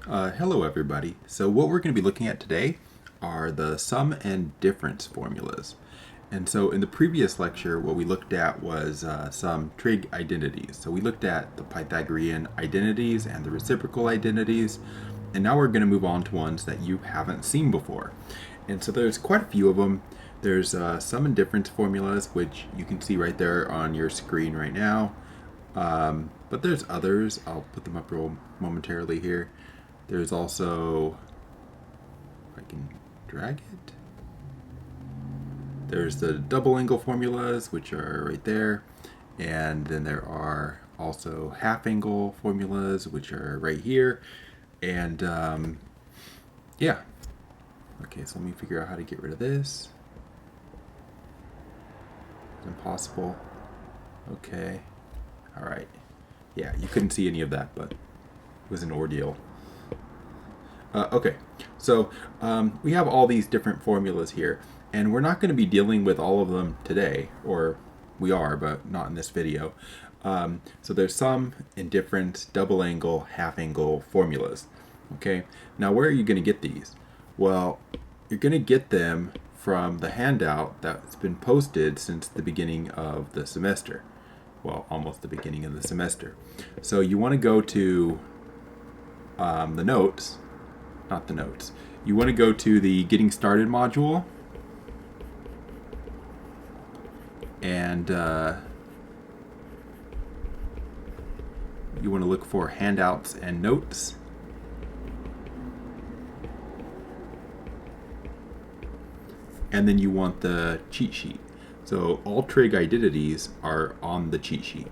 Hello everybody. So what we're going to be looking at today are the sum and difference formulas. And so in the previous lecture, what we looked at was some trig identities. So we looked at the Pythagorean identities and the reciprocal identities, and now we're going to move on to ones that you haven't seen before. And so there's quite a few of them. There's sum and difference formulas, which you can see right there on your screen right now. But there's others. I'll put them up real momentarily here. There's also, if I can drag it, there's the double angle formulas, which are right there. And then there are also half angle formulas, which are right here. And yeah. Okay, so let me figure out how to get rid of this. It's impossible. Okay. All right. Yeah, you couldn't see any of that, but it was an ordeal. Okay, so we have all these different formulas here, and we're not going to be dealing with all of them today, or we are, but not in this video. So there's sum and difference, double angle, half angle formulas. Okay, now where are you going to get these? Well, you're going to get them from the handout that's been posted since the beginning of the semester. Well, almost the beginning of the semester. So you want to go to the notes. Not the notes. You want to go to the Getting Started module, and you want to look for handouts and notes. And then you want the cheat sheet. So all trig identities are on the cheat sheet.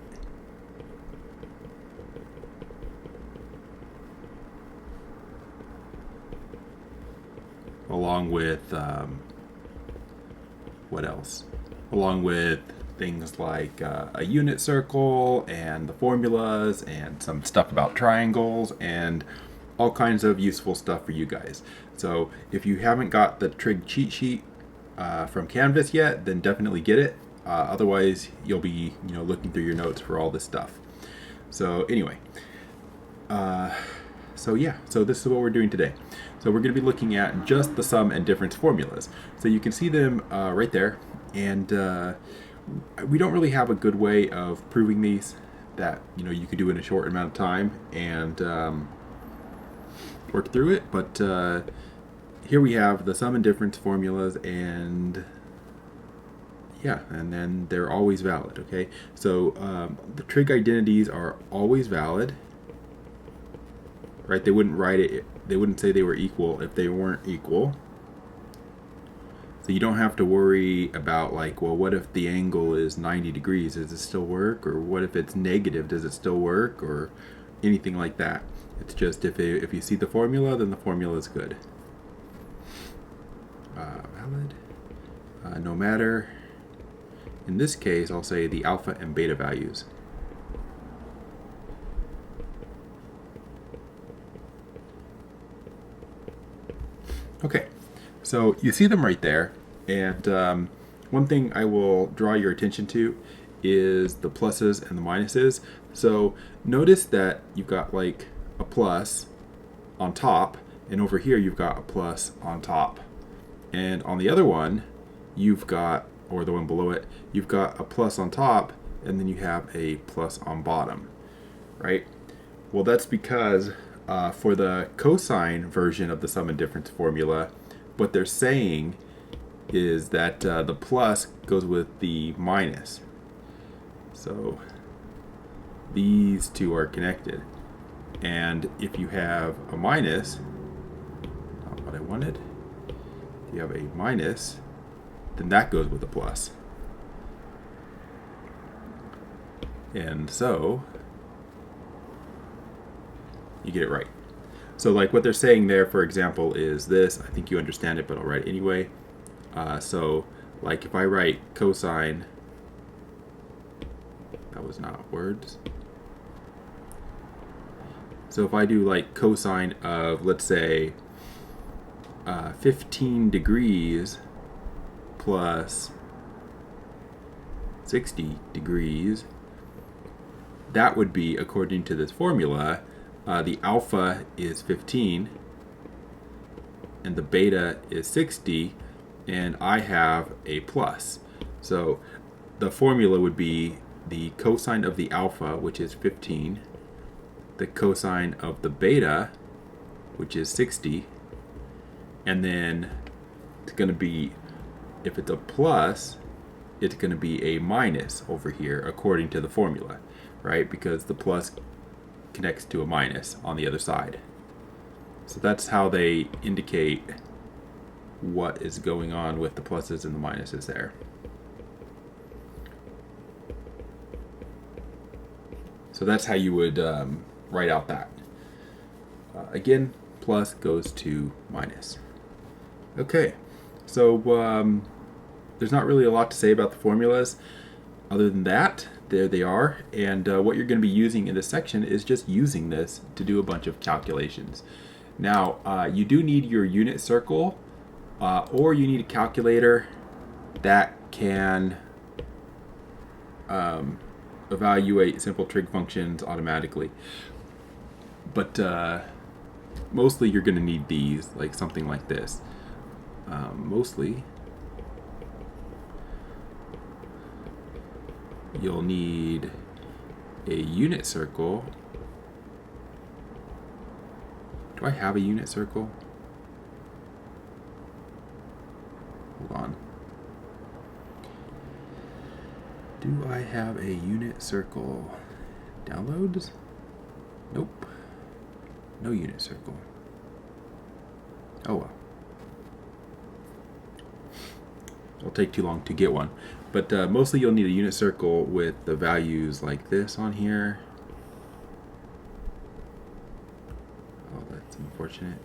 Along with, what else? Along with things like a unit circle and the formulas and some stuff about triangles and all kinds of useful stuff for you guys. So if you haven't got the trig cheat sheet from Canvas yet, then definitely get it. Otherwise, you'll be looking through your notes for all this stuff. So anyway, so this is what we're doing today. So we're going to be looking at just the sum and difference formulas. So you can see them right there, and we don't really have a good way of proving these that you could do in a short amount of time and work through it. But here we have the sum and difference formulas, and yeah, and then they're always valid. Okay, so the trig identities are always valid. Right? They wouldn't write it. They wouldn't say they were equal if they weren't equal. So you don't have to worry about well, what if the angle is 90 degrees? Does it still work? Or what if it's negative? Does it still work? Or anything like that. It's just if you see the formula, then the formula is good. Valid. No matter. In this case, I'll say the alpha and beta values. Okay, so you see them right there, and one thing I will draw your attention to is the pluses and the minuses. So notice that you've got a plus on top, and over here you've got a plus on top. And on the other one, you've got, or the one below it, you've got a plus on top, and then you have a plus on bottom, right? Well, that's because for the cosine version of the sum and difference formula, what they're saying is that the plus goes with the minus. So these two are connected. And if you have a minus, not what I wanted, if you have a minus, then that goes with a plus. And so you get it right. So what they're saying there, for example, is this. I think you understand it, but I'll write it anyway. So if I write cosine, that was not words. So if I do cosine of, let's say, 15 degrees plus 60 degrees, that would be, according to this formula, the alpha is 15 and the beta is 60, and I have a plus. So the formula would be the cosine of the alpha, which is 15, the cosine of the beta, which is 60, and then it's going to be, if it's a plus, it's going to be a minus over here according to the formula, right? Because the plus connects to a minus on the other side. So that's how they indicate what is going on with the pluses and the minuses there. So that's how you would write out that. Again, plus goes to minus. Okay, so there's not really a lot to say about the formulas. Other than that, there they are. And what you're going to be using in this section is just using this to do a bunch of calculations. Now, you do need your unit circle, or you need a calculator that can evaluate simple trig functions automatically. But mostly you're going to need these, like something like this. Mostly you'll need a unit circle. Do I have a unit circle? Hold on. Do I have a unit circle? Downloads? Nope. No unit circle. Oh well. It'll take too long to get one. But mostly you'll need a unit circle with the values like this on here. Oh, that's unfortunate.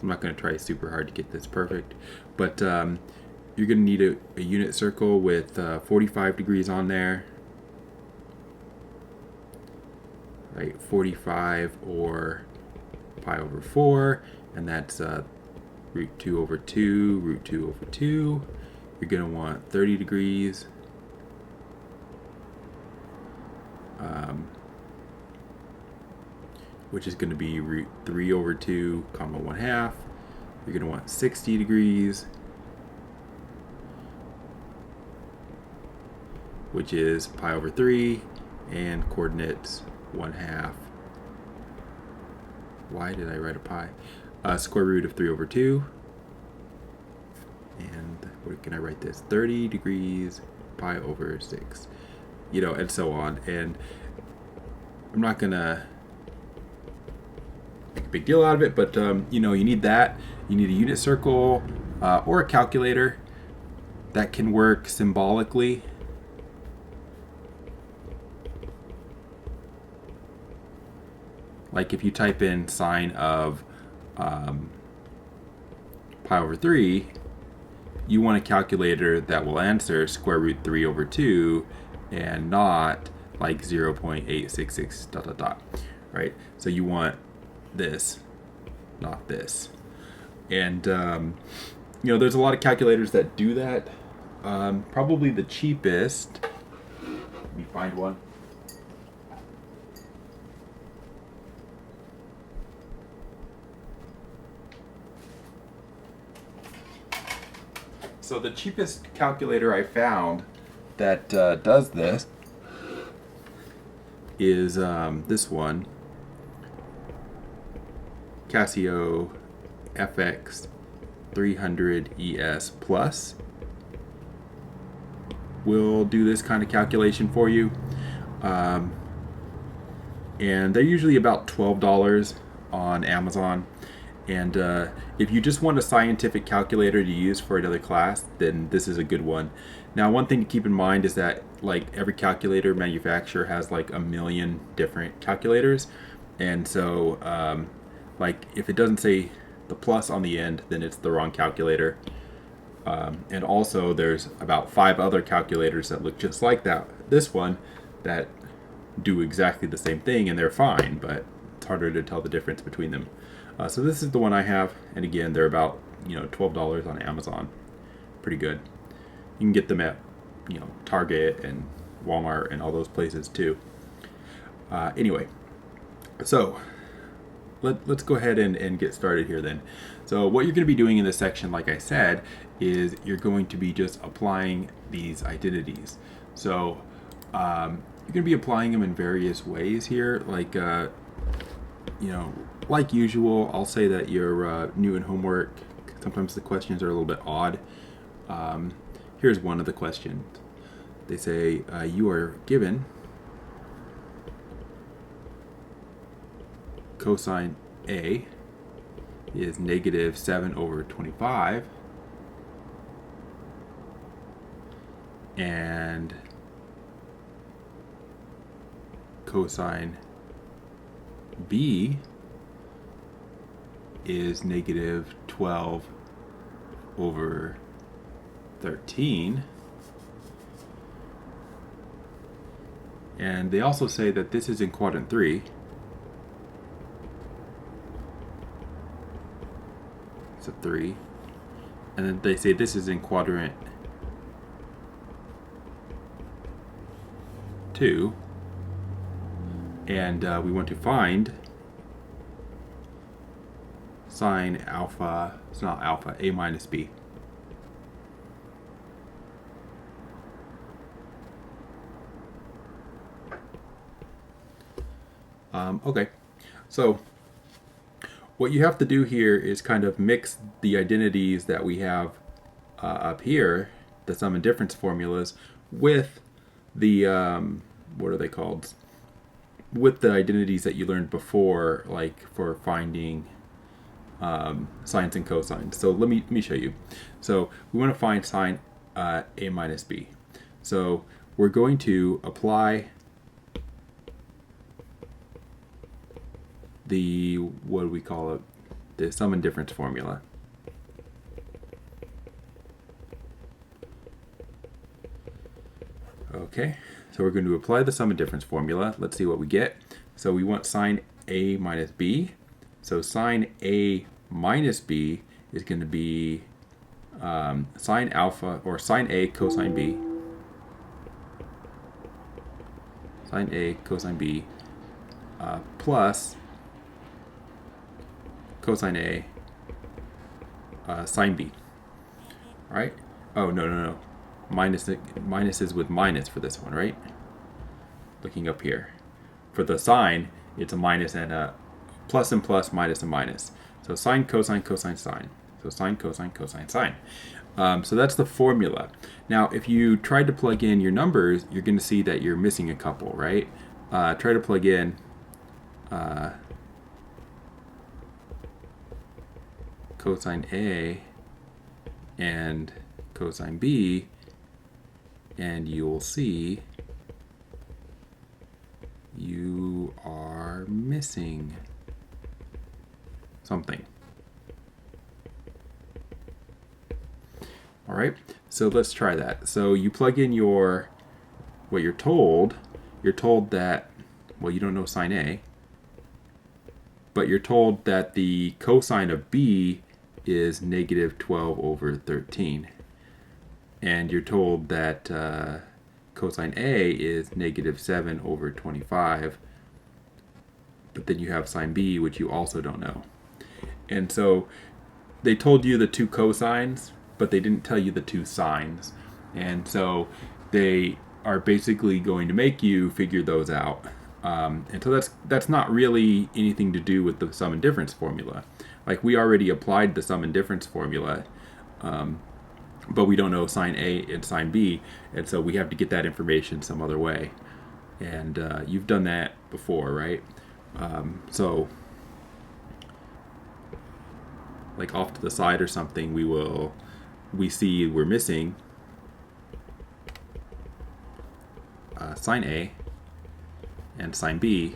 I'm not going to try super hard to get this perfect. But you're going to need a unit circle with 45 degrees on there. Right, 45 or pi over 4. And that's root 2 over 2, root 2 over 2. You're going to want 30 degrees. Which is going to be root 3 over 2, comma 1/2. You're going to want 60 degrees, which is pi over 3, and coordinates 1/2. Why did I write a pi? Square root of 3 over 2. And where can I write this? 30 degrees, pi over 6. You know, and so on. And I'm not going to make a big deal out of it, but you know, you need that. You need a unit circle or a calculator that can work symbolically. Like if you type in sine of pi over 3, you want a calculator that will answer square root 3 over 2 and not like 0.866 dot dot dot, right? So you want this, not this. And you know, there's a lot of calculators that do that. Probably the cheapest, let me find one. So the cheapest calculator I found that does this is this one, Casio FX 300 ES Plus. Will do this kind of calculation for you, and they're usually about $12 on Amazon. And if you just want a scientific calculator to use for another class, then this is a good one. Now, one thing to keep in mind is that like every calculator manufacturer has like a million different calculators, and so like if it doesn't say the plus on the end, then it's the wrong calculator. And also there's about 5 other calculators that look just like this one that do exactly the same thing, and they're fine, but it's harder to tell the difference between them. So this is the one I have, and again, they're about $12 on Amazon. Pretty good. You can get them at Target and Walmart and all those places too. Anyway, so let's go ahead and get started here then. So what you're going to be doing in this section, like I said, is you're going to be just applying these identities. So you're going to be applying them in various ways here. Like, like usual, I'll say that you're new in homework. Sometimes the questions are a little bit odd. Here's one of the questions. They say you are given cosine A is negative 7 over 25, and cosine B is negative 12 over 13. And they also say that this is in quadrant 3. It's a 3. And then they say this is in quadrant 2. And we want to find sine alpha, it's not alpha, A minus B. Okay, so what you have to do here is kind of mix the identities that we have up here, the sum and difference formulas, with the, what are they called? With the identities that you learned before, like for finding sines and cosines. So let me show you. So we want to find sine A minus B. So we're going to apply the, what do we call it? The sum and difference formula. Okay, so we're going to apply the sum and difference formula. Let's see what we get. So we want sine A minus B. So sine A minus B is going to be sine alpha, or sine A cosine B. Sine A cosine B plus cosine A sine B. All right? Oh, no. Minus is with minus for this one, right? Looking up here. For the sine, it's a minus and a plus and plus, minus and minus. So sine, cosine, cosine, sine. So sine, cosine, cosine, sine. So that's the formula. Now, if you tried to plug in your numbers, you're going to see that you're missing a couple, right? Try to plug in cosine A and cosine B, and you'll see you are missing something. All right, so let's try that. So you plug in what you're told. You're told that, well, you don't know sine A, but you're told that the cosine of B is negative 12 over 13. And you're told that cosine A is negative 7 over 25. But then you have sine B, which you also don't know. And so they told you the two cosines, but they didn't tell you the two sines. And so they are basically going to make you figure those out. And so that's not really anything to do with the sum and difference formula. Like, we already applied the sum and difference formula, but we don't know sine A and sine B, and so we have to get that information some other way. And you've done that before, right? So, like off to the side or something, we see we're missing sine A and sine B.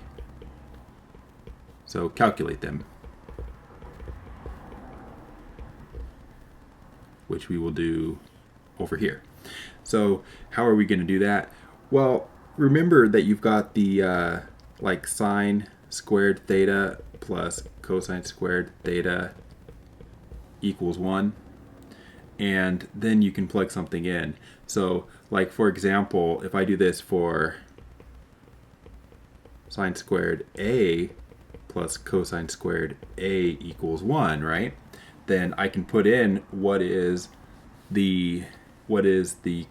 So calculate them, which we will do over here. So how are we going to do that? Well, remember that you've got the like sine squared theta plus cosine squared theta equals 1. And then you can plug something in. So, like, for example, if I do this for sine squared A plus cosine squared A equals 1, right? Then I can put in what is the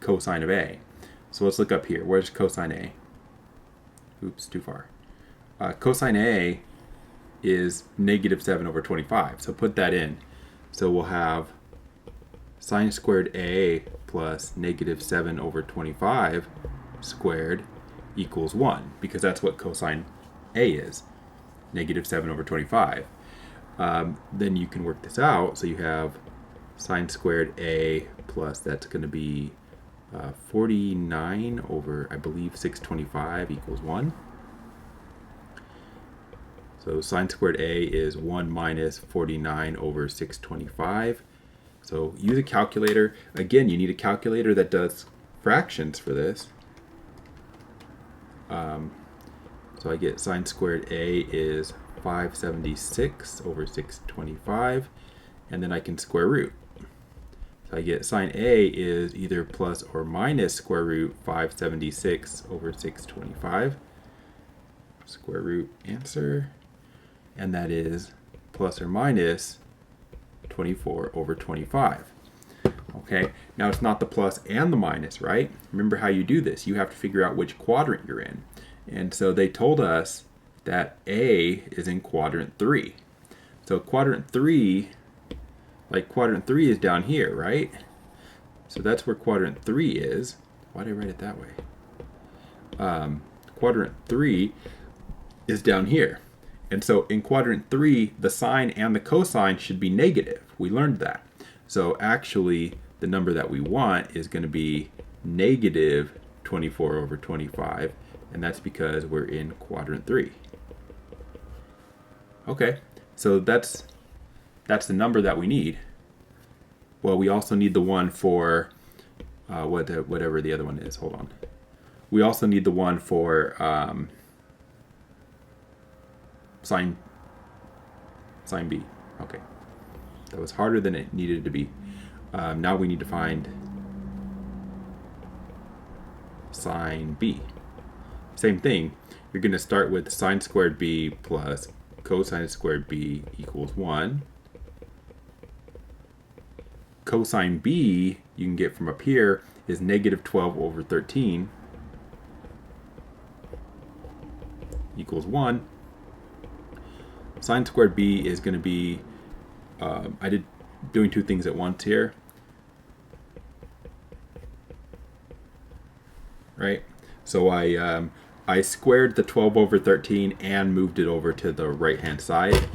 cosine of A. So let's look up here. Where's cosine A? Oops, too far. Cosine A is negative 7 over 25. So put that in. So we'll have sine squared A plus negative 7 over 25 squared equals 1, because that's what cosine A is, negative 7 over 25. Then you can work this out. So you have sine squared A plus, that's going to be 49 over, I believe, 625 equals 1. So sine squared A is 1 minus 49 over 625. So use a calculator. Again, you need a calculator that does fractions for this. So I get sine squared A is 576 over 625, and then I can square root. So I get sine A is either plus or minus square root 576 over 625. Square root answer. And that is plus or minus 24 over 25. Okay, now it's not the plus and the minus, right? Remember how you do this. You have to figure out which quadrant you're in. And so they told us that A is in quadrant 3. So quadrant 3, quadrant 3 is down here, right? So that's where quadrant 3 is. Why did I write it that way? Quadrant 3 is down here. And so in quadrant 3, the sine and the cosine should be negative. We learned that. So actually, the number that we want is going to be negative 24 over 25, and that's because we're in quadrant 3. Okay, so that's the number that we need. Well, we also need the one for whatever the other one is. Hold on. We also need the one for sine B. Okay, that was harder than it needed to be. Now we need to find sine B. Same thing. You're going to start with sine squared B plus cosine squared B equals 1. Cosine B, you can get from up here, is negative 12 over 13 equals 1. Sine squared B is going to be, I did doing two things at once here, right? So I squared the 12 over 13 and moved it over to the right hand side.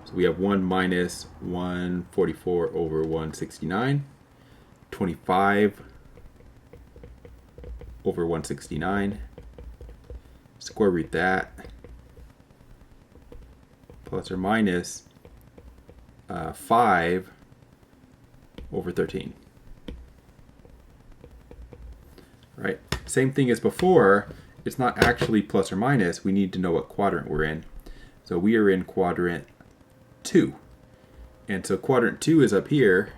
So we have 1 minus 144 over 169, 25 over 169, square root that, plus or minus 5 over 13. Right? Same thing as before. It's not actually plus or minus. We need to know what quadrant we're in. So we are in quadrant 2. And so quadrant 2 is up here.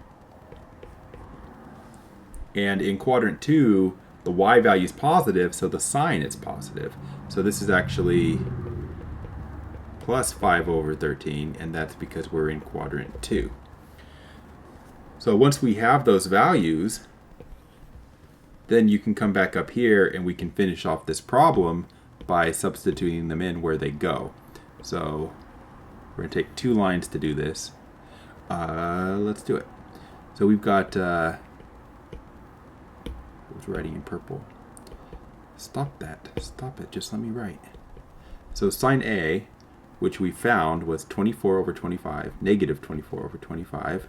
And in quadrant 2, the y value is positive, so the sign is positive. So this is actually plus 5 over 13, and that's because we're in quadrant 2. So once we have those values, then you can come back up here and we can finish off this problem by substituting them in where they go. So we're going to take 2 lines to do this. Let's do it. So we've got, I was writing in purple. Stop that. Stop it. Just let me write. So sine A, which we found was 24 over 25, negative 24 over 25.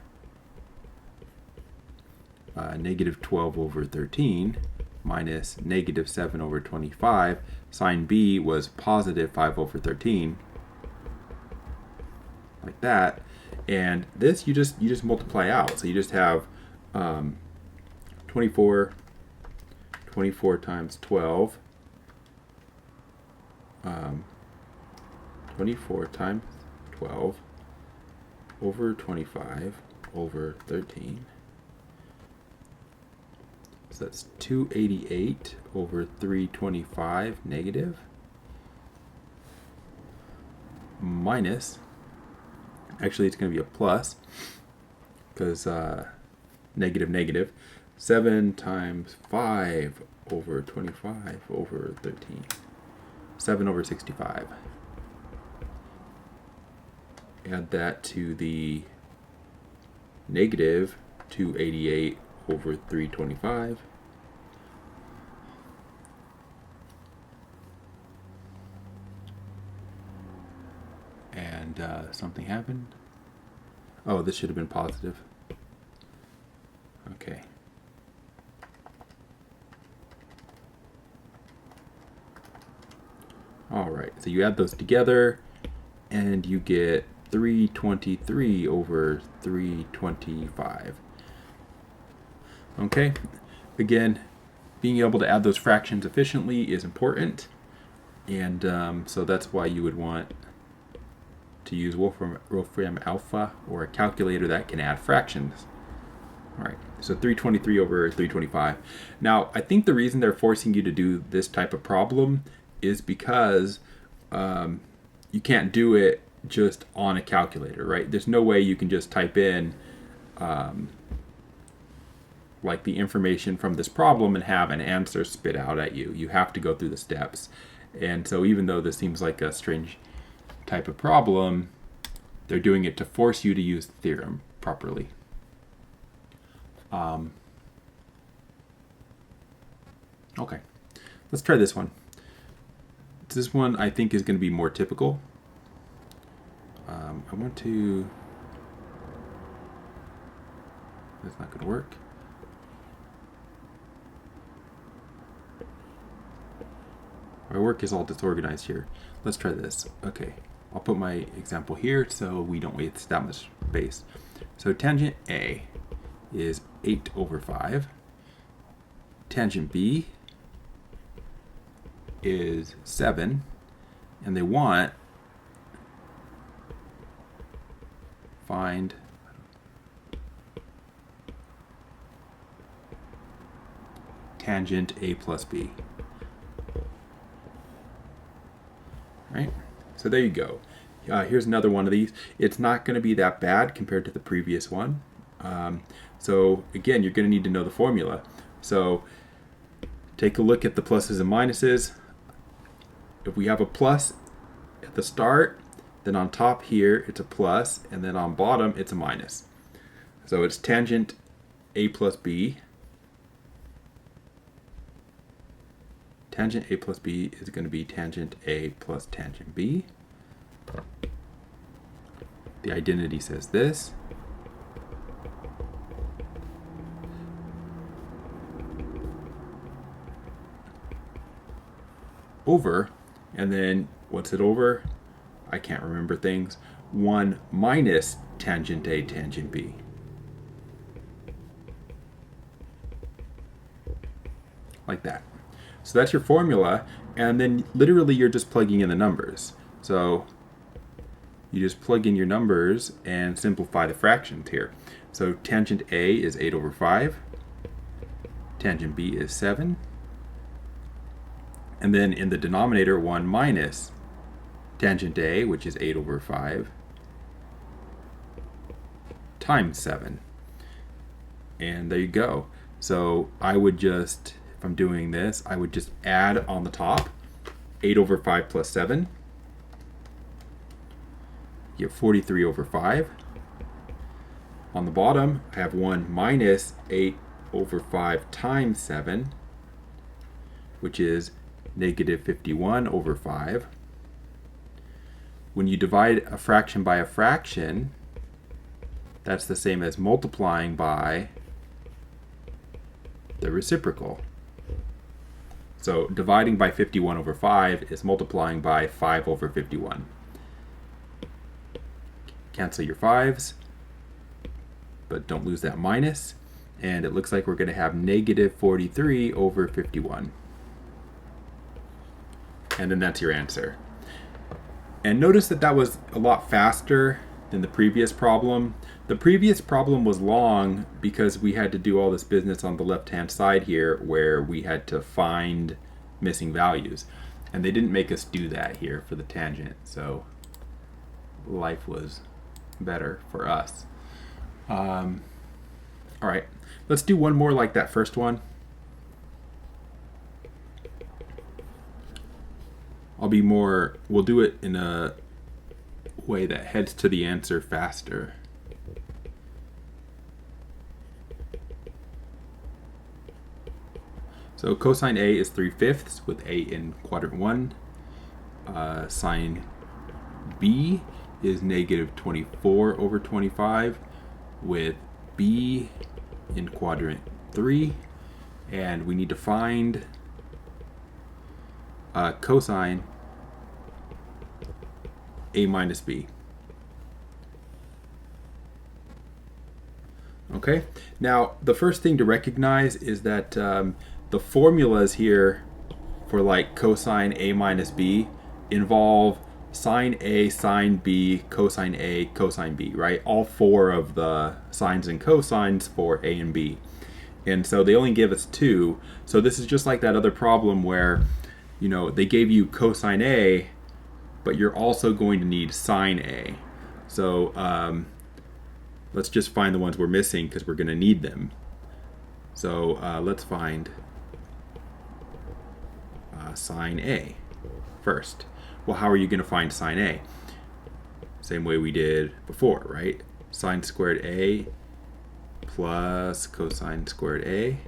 Negative 12 over 13 minus negative 7 over 25. Sine B was positive 5 over 13, like that. And this you just multiply out. So you just have 24 times 12. 24 times 12 over 25 over 13. So that's 288 over 325 negative. minus, actually it's going to be a plus, because negative, negative, 7 times 5 over 25 over 13. 7 over 65. Add that to the negative 288 over 325. And something happened. Oh, this should have been positive. Okay. All right, so you add those together and you get 323 over 325. Okay, again, being able to add those fractions efficiently is important, and so that's why you would want to use Wolfram Alpha or a calculator that can add fractions. All right, so 323 over 325. Now, I think the reason they're forcing you to do this type of problem is because you can't do it just on a calculator, right? There's no way you can just type in like the information from this problem and have an answer spit out at you. You have to go through the steps. And so even though this seems like a strange type of problem, they're doing it to force you to use the theorem properly. Okay, let's try this one. This one I think is going to be more typical. I want to... That's not going to work. My work is all disorganized here. Let's try this. Okay, I'll put my example here so we don't waste that much space. So tangent A is 8 over 5. Tangent B is 7. And they want find tangent A plus B. Right? So there you go. Here's another one of these. It's not going to be that bad compared to the previous one. So again, you're going to need to know the formula. So take a look at the pluses and minuses. If we have a plus at the start, then on top here it's a plus, and then on bottom it's a minus. So it's tangent A plus B. Tangent A plus B is going to be tangent A plus tangent B. The identity says this. Over, and then what's it over? I can't remember things. 1 minus tangent A tangent B. Like that. So that's your formula, and then literally you're just plugging in the numbers. So you just plug in your numbers and simplify the fractions here. So tangent A is 8 over 5. Tangent B is 7. And then in the denominator, 1 minus tangent A, which is 8 over 5, times 7. And there you go. So I would just, if I'm doing this, I would just add on the top 8 over 5 plus 7. You get 43 over 5. On the bottom, I have 1 minus 8 over 5 times 7, which is negative 51 over 5. When you divide a fraction by a fraction, that's the same as multiplying by the reciprocal. So dividing by 51 over 5 is multiplying by 5 over 51. Cancel your 5s, but don't lose that minus. And it looks like we're going to have negative 43 over 51. And then that's your answer. And notice that that was a lot faster than the previous problem. The previous problem was long because we had to do all this business on the left-hand side here where we had to find missing values. And they didn't make us do that here for the tangent. So life was better for us. All right, let's do one more like that first one. We'll do it in a way that heads to the answer faster. So cosine A is 3/5 with A in quadrant 1. Sine B is negative 24/25 with B in quadrant 3. And we need to find cosine A minus B. Okay, now the first thing to recognize is that the formulas here for like cosine A minus B involve sine A, sine B, cosine B, right? All four of the sines and cosines for A and B. And so they only give us two. So this is just like that other problem where, you know, they gave you cosine A, but you're also going to need sine A. So let's just find the ones we're missing because we're going to need them. So let's find sine A first. Well, how are you going to find sine A? Same way we did before, right? Sine squared A plus cosine squared A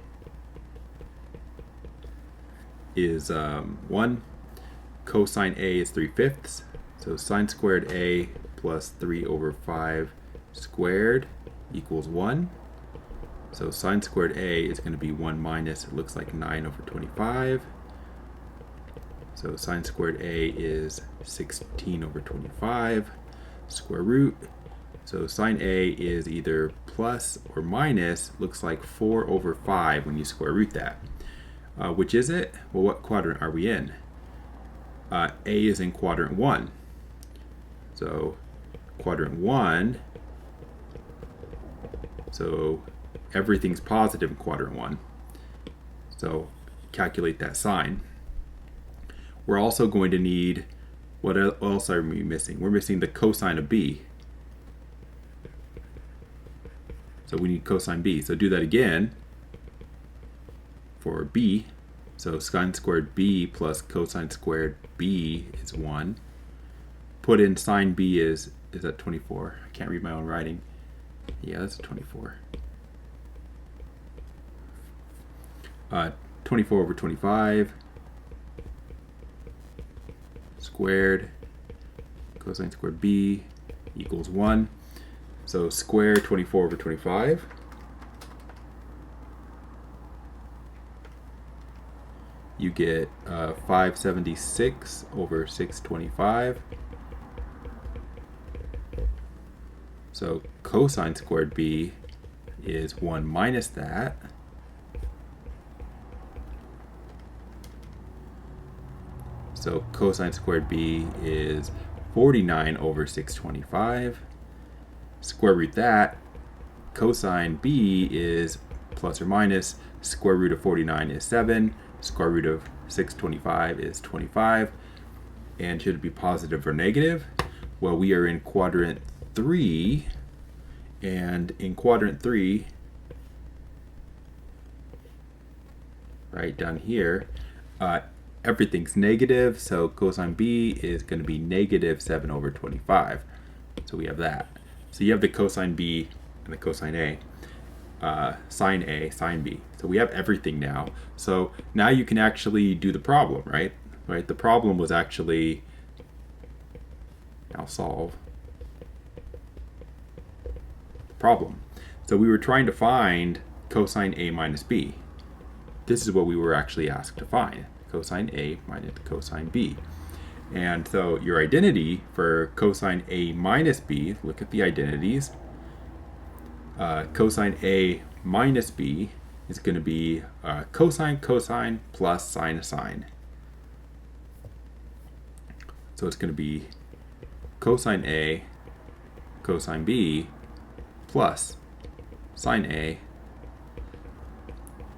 is 1. Cosine A is 3/5. So sine squared A plus 3/5 squared equals 1. So sine squared A is going to be 1 minus, it looks like 9/25. So sine squared A is 16/25 square root. So sine A is either plus or minus, looks like 4/5 when you square root that. Which is it? Well, what quadrant are we in? A is in quadrant 1. So quadrant 1, so everything's positive in quadrant 1. So calculate that sign. We're also going to need, what else are we missing? We're missing the cosine of B. So we need cosine B. So do that again for B. So sine squared B plus cosine squared B is 1. Put in sine B is that 24? I can't read my own writing. Yeah, that's 24. 24/25 squared cosine squared B equals 1. So square 24/25. You get 576/625. So cosine squared B is 1 minus that. So cosine squared B is 49/625. Square root that. Cosine B is plus or minus. Square root of 49 is 7. Square root of 625 is 25. And should it be positive or negative? Well, we are in quadrant 3. And in quadrant 3, right down here, everything's negative, so cosine B is going to be negative 7/25. So we have that. So you have the cosine B and the cosine A, sine A, sine B. So we have everything now. So now you can actually do the problem, right? Right. The problem was actually, I'll solve the problem. So we were trying to find cosine A minus B. This is what we were actually asked to find. Cosine A minus cosine B. And so your identity for cosine A minus B, look at the identities. Cosine A minus B is going to be cosine, cosine plus sine, sine. So it's going to be cosine A, cosine B plus sine A,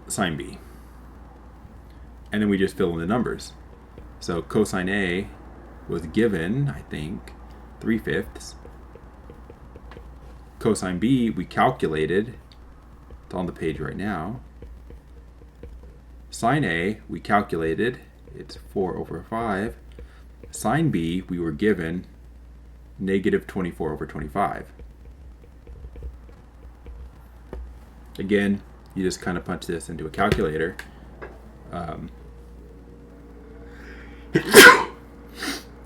sine B. And then we just fill in the numbers. So cosine A was given, I think, 3/5. Cosine B, we calculated. It's on the page right now. Sine A, we calculated. It's 4/5. Sine B, we were given negative 24/25. Again, you just kind of punch this into a calculator.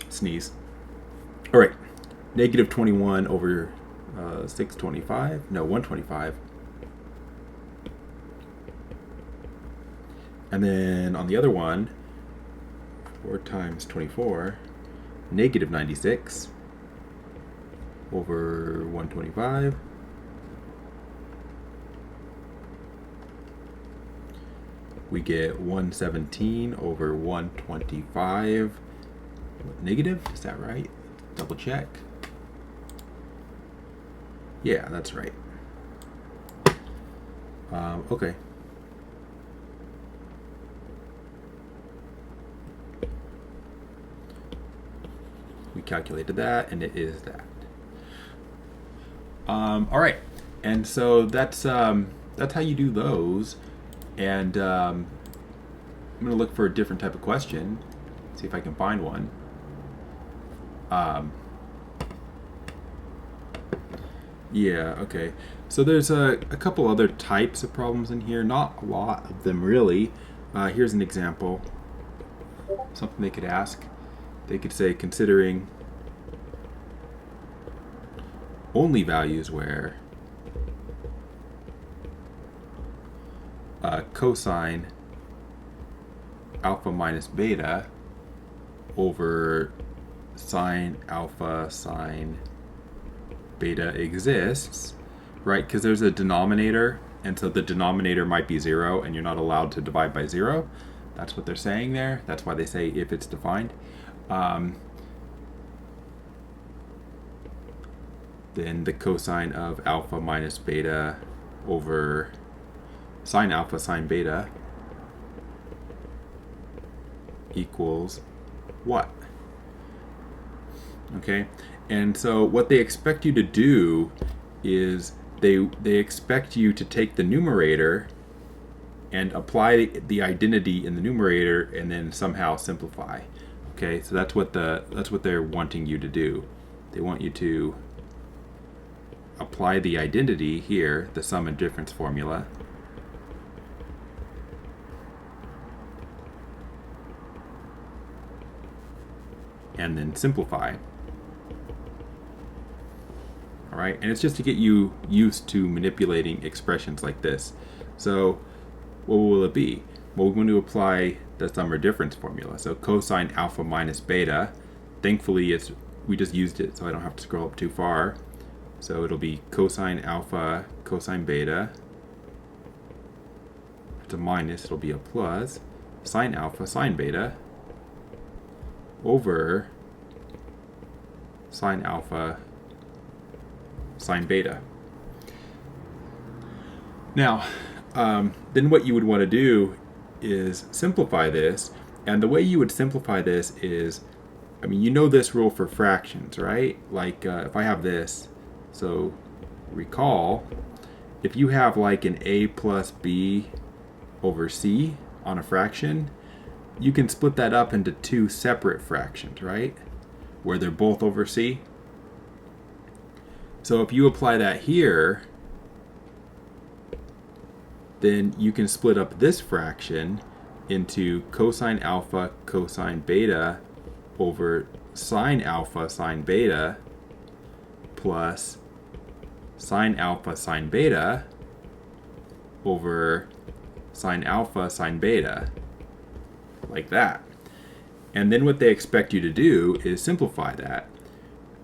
Sneeze. All right, negative 21 over 625. No, 125. And then on the other one, 4 times 24, negative 96 over 125. We get 117 over 125 negative. Is that right? Double check. Yeah, that's right. Okay. We calculated that, and it is that. All right, and so that's how you do those. And I'm going to look for a different type of question, see if I can find one. Yeah, okay. So there's a couple other types of problems in here, not a lot of them really. Here's an example, something they could ask. They could say, considering only values where cosine alpha minus beta over sine alpha sine beta exists, right? Because there's a denominator, and so the denominator might be 0, and you're not allowed to divide by 0. That's what they're saying there. That's why they say if it's defined. Then the cosine of alpha minus beta over sine alpha sine beta equals what? Okay, and so what they expect you to do is they expect you to take the numerator and apply the identity in the numerator and then somehow simplify. Okay, so that's what they're wanting you to do. They want you to apply the identity here, the sum and difference formula, and then simplify. All right, and it's just to get you used to manipulating expressions like this. So what will it be? Well, we're going to apply the sum or difference formula. So cosine alpha minus beta, thankfully we just used it, so I don't have to scroll up too far. So it'll be cosine alpha cosine beta. If it's a minus, it'll be a plus. Sine alpha sine beta over sine alpha sine beta. Now, then what you would want to do is simplify this, and the way you would simplify this is, I mean, you know this rule for fractions, right? Like if I have this, so recall, if you have like an a plus b over c on a fraction, you can split that up into two separate fractions, right? Where they're both over c. So if you apply that here, then you can split up this fraction into cosine alpha cosine beta over sine alpha sine beta plus sine alpha sine beta over sine alpha sine beta, like that. And then what they expect you to do is simplify that.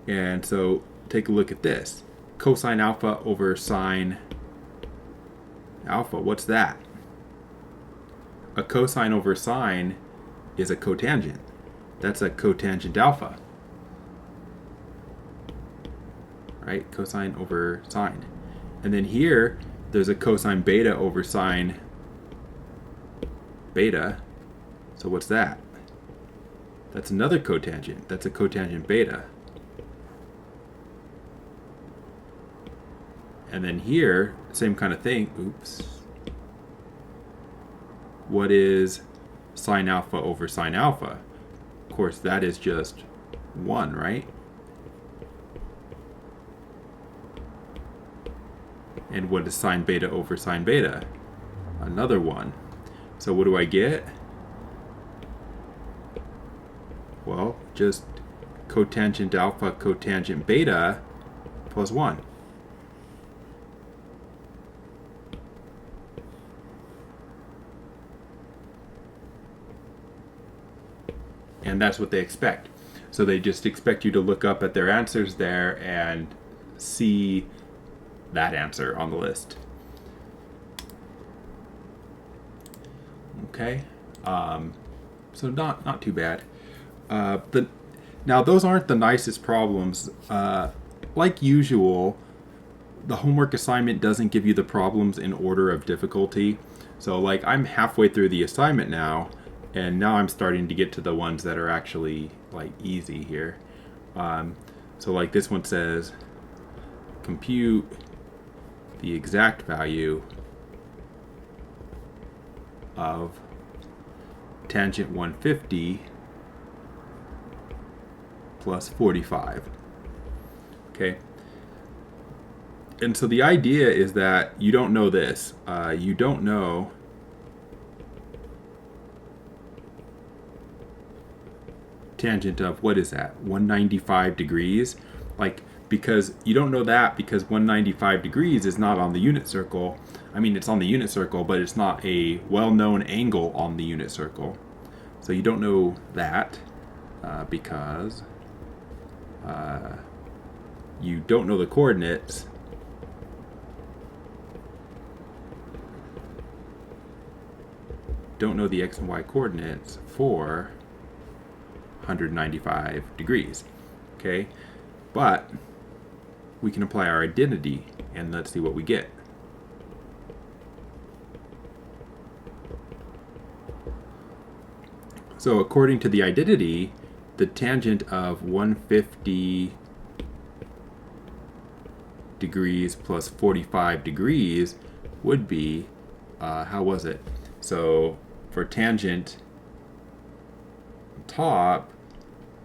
And so take a look at this. Cosine alpha over sine alpha, what's that? A cosine over sine is a cotangent. That's a cotangent alpha. Right? Cosine over sine. And then here, there's a cosine beta over sine beta. So what's that? That's another cotangent. That's a cotangent beta. And then here, same kind of thing. Oops. What is sine alpha over sine alpha? Of course, that is just 1, right? And what is sine beta over sine beta? Another 1. So what do I get? Well, just cotangent alpha cotangent beta plus 1. And that's what they expect. So they just expect you to look up at their answers there and see that answer on the list. Okay, so not too bad. Now those aren't the nicest problems. Like usual, the homework assignment doesn't give you the problems in order of difficulty. So like I'm halfway through the assignment now, and now I'm starting to get to the ones that are actually like easy here. So like this one says, compute the exact value of tangent 150 plus 45. Okay. And so the idea is that you don't know this. You don't know tangent of, what is that, 195 degrees? Like, because you don't know that because 195 degrees is not on the unit circle. I mean, it's on the unit circle, but it's not a well-known angle on the unit circle. So you don't know that because you don't know the coordinates. Don't know the x and y coordinates for 195 degrees. Okay, but we can apply our identity and let's see what we get. So according to the identity, the tangent of 150 degrees plus 45 degrees would be, how was it? So for tangent top,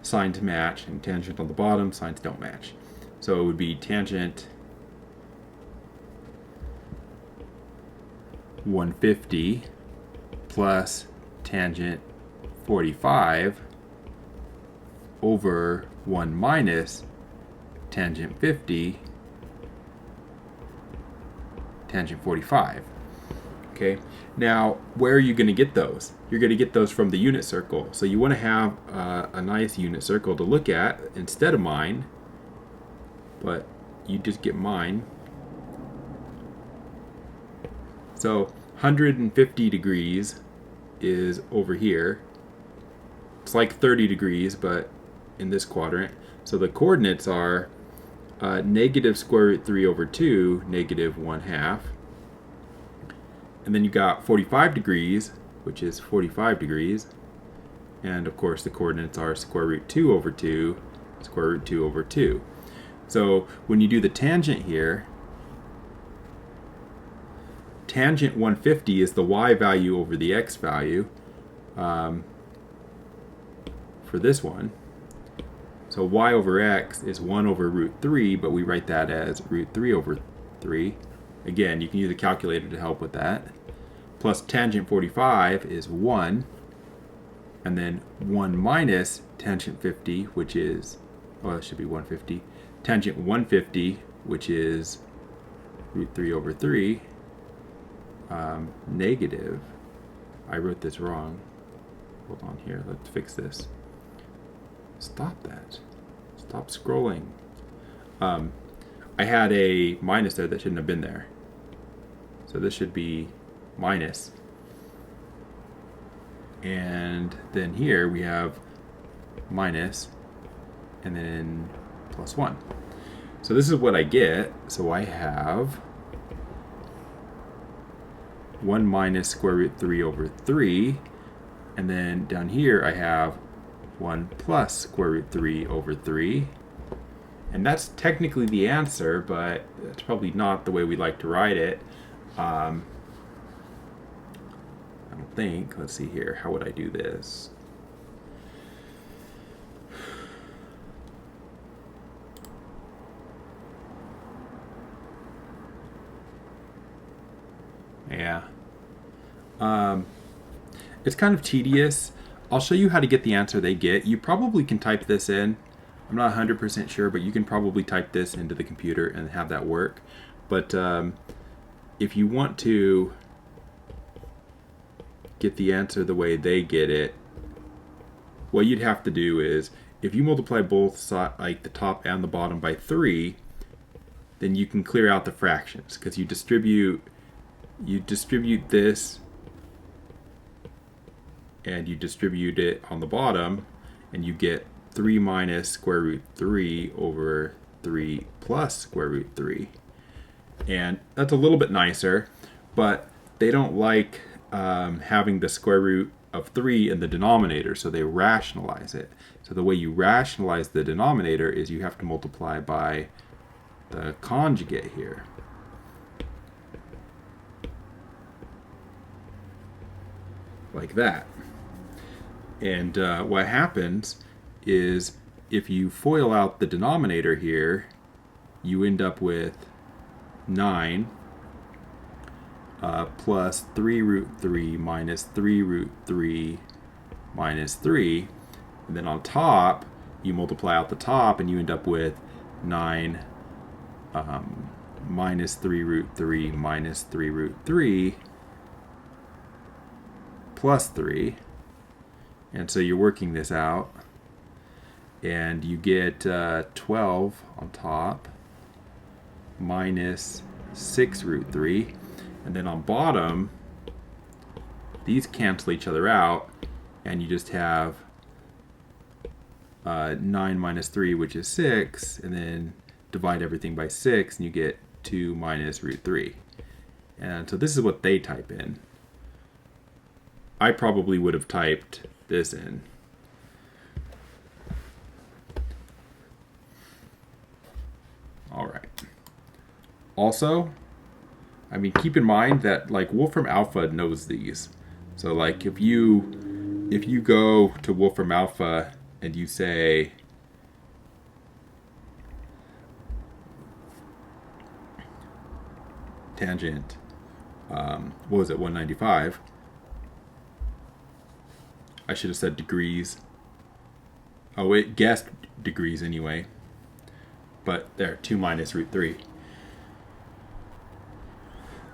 signs match, and tangent on the bottom, signs don't match. So it would be tangent 150 plus tangent 45 over 1 minus tangent 50 tangent 45. Okay, now where are you going to get those? You're going to get those from the unit circle. So you want to have a nice unit circle to look at instead of mine, but you just get mine. So 150 degrees is over here. It's like 30 degrees, but in this quadrant. So the coordinates are negative square root 3 over 2, negative 1/2. And then you got 45 degrees, which is 45 degrees. And of course the coordinates are square root 2 over 2, square root 2 over 2. So when you do the tangent here, tangent 150 is the y value over the x value for this one. So y over x is 1 over root 3, but we write that as root 3 over 3. Again, you can use a calculator to help with that. Plus tangent 45 is 1. And then 1 minus tangent 50, which is, oh, it should be 150. Tangent 150, which is root 3 over 3. Negative. I wrote this wrong. Hold on here. Let's fix this. Stop that. Stop scrolling. I had a minus there that shouldn't have been there. So this should be minus. And then here we have minus and then plus 1. So this is what I get. So I have 1 minus square root 3 over 3. And then down here I have 1 plus square root 3 over 3. And that's technically the answer, but it's probably not the way we like to write it. I don't think. Let's see here. How would I do this? Yeah. It's kind of tedious. I'll show you how to get the answer they get. You probably can type this in. I'm not 100% sure, but you can probably type this into the computer and have that work. But if you want to get the answer the way they get it, what you'd have to do is, if you multiply both sides, like the top and the bottom, by 3, then you can clear out the fractions, because you distribute this and you distribute it on the bottom, and you get 3 minus square root 3 over 3 plus square root 3. And that's a little bit nicer, but they don't like having the square root of 3 in the denominator, so they rationalize it. So the way you rationalize the denominator is you have to multiply by the conjugate here. Like that. And what happens is, if you FOIL out the denominator here, you end up with 9 plus 3 root 3 minus 3 root 3 minus 3. And then on top, you multiply out the top and you end up with 9 minus 3 root 3 minus 3 root 3 plus 3. And so you're working this out, and you get 12 on top minus 6 root 3. And then on bottom, these cancel each other out, and you just have 9 minus 3, which is 6, and then divide everything by 6, and you get 2 minus root 3. And so this is what they type in. I probably would have typed this in. All right. Also, I mean, keep in mind that like Wolfram Alpha knows these. So like if you go to Wolfram Alpha and you say tangent, what was it, 195? I should have said degrees. Oh, it guessed degrees anyway. But there, 2 minus root 3.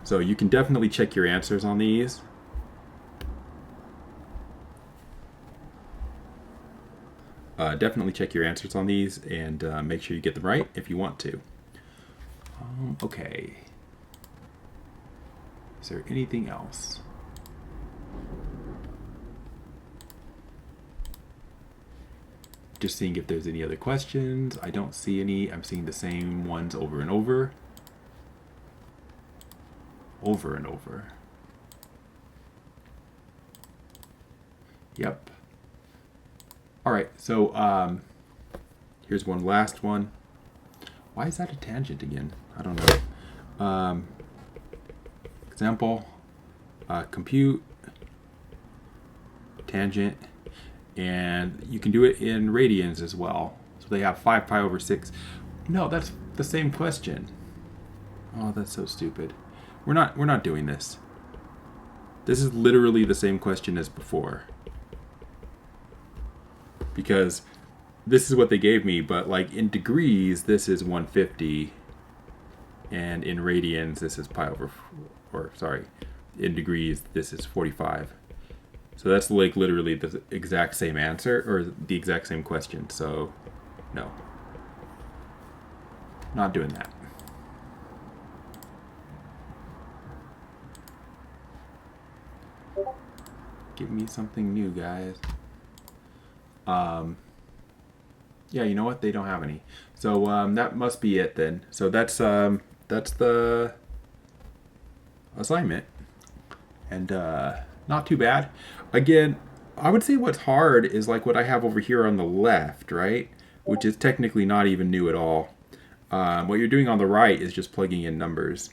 So you can definitely check your answers on these. Definitely check your answers on these and make sure you get them right if you want to. Okay. Is there anything else? Just seeing if there's any other questions. I don't see any. I'm seeing the same ones over and over. Over and over. Yep. All right, so here's one last one. Why is that a tangent again? I don't know. Example, compute tangent. And you can do it in radians as well. So they have 5 pi over 6. No, that's the same question. Oh, that's so stupid. We're not doing this. This is literally the same question as before. Because this is what they gave me, but like in degrees, this is 150. And in radians, this is pi over, or sorry, in degrees, this is 45. So that's like literally the exact same answer, or the exact same question. So no, not doing that. Give me something new, guys. Yeah, you know what? They don't have any. So that must be it then. So that's the assignment, and not too bad. Again, I would say what's hard is like what I have over here on the left, right? which is technically not even new at all. What you're doing on the right is just plugging in numbers.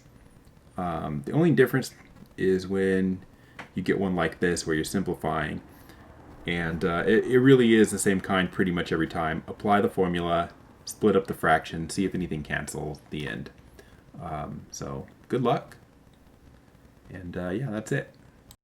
The only difference is when you get one like this where you're simplifying. And it really is the same kind pretty much every time. Apply the formula, split up the fraction, see if anything cancels at the end. So good luck. And yeah, that's it.